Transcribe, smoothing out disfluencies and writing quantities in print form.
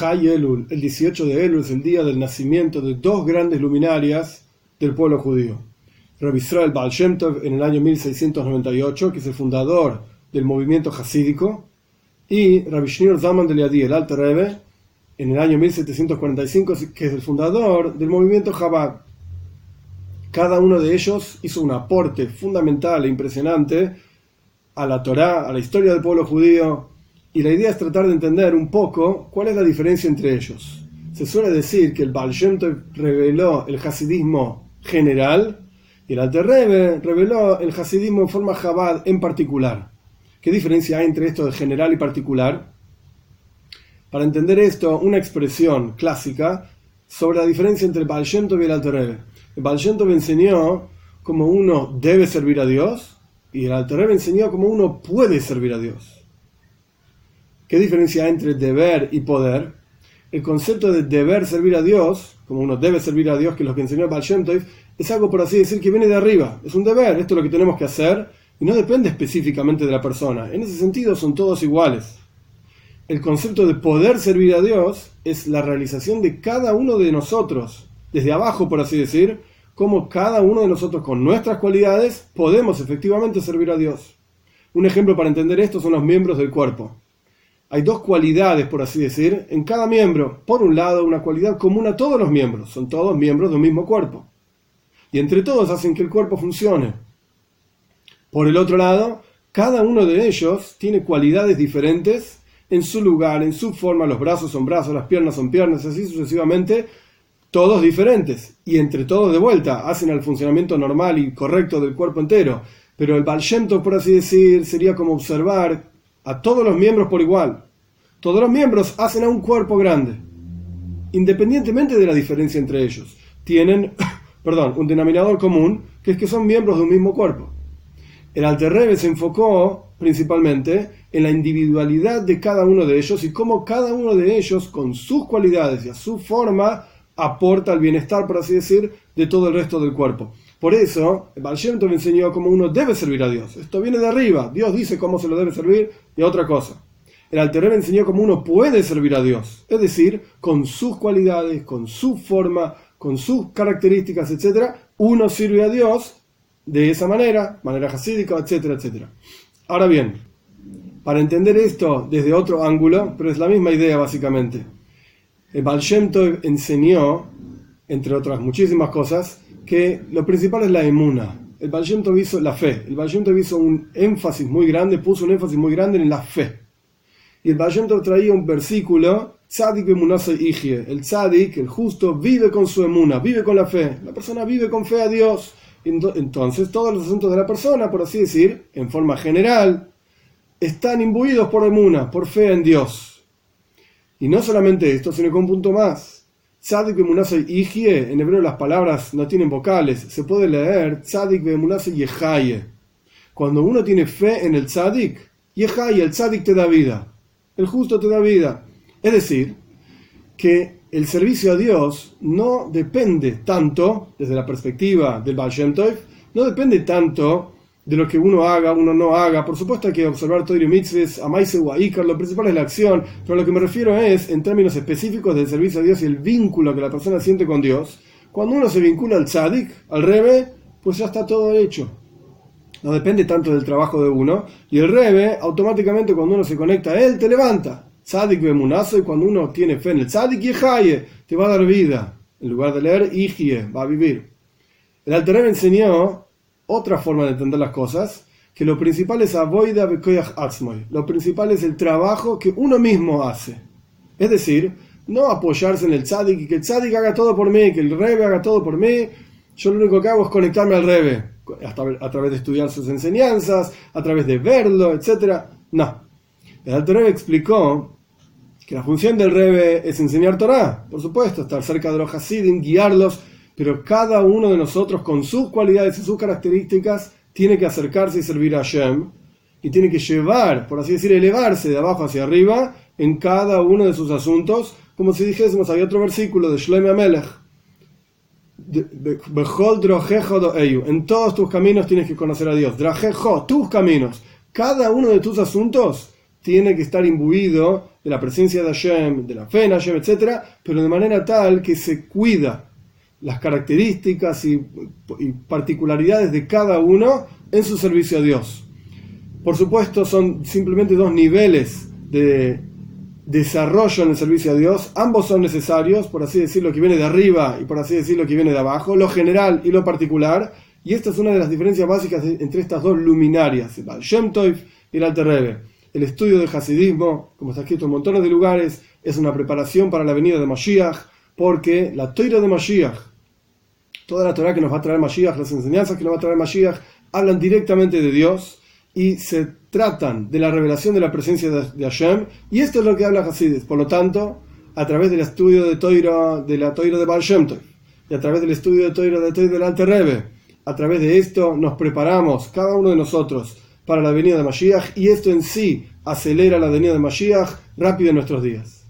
High Elul, el 18 de Elul, es el día del nacimiento de dos grandes luminarias del pueblo judío. Rabbi Israel Baal Shem Tov en el año 1698, que es el fundador del movimiento hasídico, y Rabbi Shneur Zalman de Liadi, el Alter Rebbe, en el año 1745, que es el fundador del movimiento Chabad. Cada uno de ellos hizo un aporte fundamental e impresionante a la Torá, a la historia del pueblo judío, y la idea es tratar de entender un poco cuál es la diferencia entre ellos. Se suele decir que el Baal Shem Tov reveló el hasidismo general y el Alter Rebbe reveló el hasidismo en forma Chabad en particular. ¿Qué diferencia hay entre esto de general y particular? Para entender esto, una expresión clásica sobre la diferencia entre el Baal Shem Tov y el Alter Rebbe. El Baal Shem Tov enseñó cómo uno debe servir a Dios y el Alter Rebbe enseñó cómo uno puede servir a Dios. ¿Qué diferencia hay entre deber y poder? El concepto de deber servir a Dios, como uno debe servir a Dios, que es lo que enseñó el Baal Shem Tov, es algo, por así decir, que viene de arriba. Es un deber, esto es lo que tenemos que hacer y no depende específicamente de la persona. En ese sentido son todos iguales. El concepto de poder servir a Dios es la realización de cada uno de nosotros, desde abajo, por así decir, cómo cada uno de nosotros con nuestras cualidades podemos efectivamente servir a Dios. Un ejemplo para entender esto son los miembros del cuerpo. Hay dos cualidades, por así decir, en cada miembro. Por un lado, una cualidad común a todos los miembros. Son todos miembros de un mismo cuerpo. Y entre todos hacen que el cuerpo funcione. Por el otro lado, cada uno de ellos tiene cualidades diferentes en su lugar, en su forma. Los brazos son brazos, las piernas son piernas, así sucesivamente. Todos diferentes. Y entre todos, de vuelta, hacen el funcionamiento normal y correcto del cuerpo entero. Pero el Baal Shem Tov, por así decir, sería como observar a todos los miembros por igual. Todos los miembros hacen a un cuerpo grande, independientemente de la diferencia entre ellos. Tienen, un denominador común, que es que son miembros de un mismo cuerpo. El Alter Rebbe se enfocó principalmente en la individualidad de cada uno de ellos y cómo cada uno de ellos, con sus cualidades y a su forma, aporta al bienestar, por así decir, de todo el resto del cuerpo. Por eso, el Baal Shem Tov enseñó cómo uno debe servir a Dios. Esto viene de arriba. Dios dice cómo se lo debe servir y otra cosa. El Alter Rebbe enseñó cómo uno puede servir a Dios. Es decir, con sus cualidades, con su forma, con sus características, etc. Uno sirve a Dios de esa manera hasídica, etcétera, etcétera. Ahora bien, para entender esto desde otro ángulo, pero es la misma idea básicamente. El Baal Shem Tov enseñó, entre otras muchísimas cosas, que lo principal es la emuna. El Baal Shem Tov hizo la fe. El Baal Shem Tov hizo un énfasis muy grande, puso un énfasis muy grande en la fe. Y el Baal Shem Tov traía un versículo, Tzadik bemunasa ichye. El tzadik, el justo, vive con su emuna, vive con la fe. La persona vive con fe a Dios. Entonces todos los asuntos de la persona, por así decir, en forma general, están imbuidos por emuna, por fe en Dios. Y no solamente esto, sino con un punto más. Tzadik bemunasa ichye, en hebreo las palabras no tienen vocales, se puede leer Tzadik bemunasa yehaye. Cuando uno tiene fe en el tzadik, yehaye, el tzadik te da vida, el justo te da vida. Es decir, que el servicio a Dios no depende tanto, desde la perspectiva del Baal Shem Tov, no depende tanto de lo que uno haga, uno no haga. Por supuesto hay que observar Torah y mitzvahs, amaise u aikar, lo principal es la acción, pero lo que me refiero es, en términos específicos del servicio a Dios y el vínculo que la persona siente con Dios, cuando uno se vincula al tzadik, al Rebbe, pues ya está todo hecho. No depende tanto del trabajo de uno, y el Rebbe, automáticamente cuando uno se conecta a él, te levanta. Tzadik bemunazo, y cuando uno tiene fe en el tzadik, yehaye, te va a dar vida. En lugar de leer, ichye, va a vivir. El Alter Rebbe enseñó otra forma de entender las cosas, que lo principal es avoida bekoyach atzmoy. Lo principal es el trabajo que uno mismo hace. Es decir, no apoyarse en el tzadik y que el tzadik haga todo por mí, que el Rebbe haga todo por mí. Yo lo único que hago es conectarme al Rebbe, a través de estudiar sus enseñanzas, a través de verlo, etc. No. El Alter Rebbe explicó que la función del Rebbe es enseñar Torah, por supuesto, estar cerca de los hasidim, guiarlos, pero cada uno de nosotros con sus cualidades y sus características tiene que acercarse y servir a Hashem y tiene que llevar, por así decir, elevarse de abajo hacia arriba en cada uno de sus asuntos, como si dijésemos, hay otro versículo de Shlomo Amelech, en todos tus caminos tienes que conocer a Dios, tus caminos, cada uno de tus asuntos tiene que estar imbuido de la presencia de Hashem, de la fe en Hashem, etc., pero de manera tal que se cuida las características y particularidades de cada uno en su servicio a Dios. Por supuesto, son simplemente dos niveles de desarrollo en el servicio a Dios. Ambos son necesarios, por así decirlo, que viene de arriba y por así decirlo que viene de abajo, lo general y lo particular. Y esta es una de las diferencias básicas entre estas dos luminarias, el Baal Shem Tov y el Alter Rebbe. El estudio del hasidismo, como está escrito en montones de lugares, es una preparación para la venida de Mashiach, porque la Torah de Mashiach, toda la Torah que nos va a traer Mashiach, las enseñanzas que nos va a traer Mashiach, hablan directamente de Dios y se tratan de la revelación de la presencia de Hashem, y esto es lo que habla Hasidus. Por lo tanto, a través del estudio de la Torah de Baal Shem Tov y a través del estudio de Torah del Alter Rebbe, a través de esto nos preparamos cada uno de nosotros para la venida de Mashiach, y esto en sí acelera la venida de Mashiach rápido en nuestros días.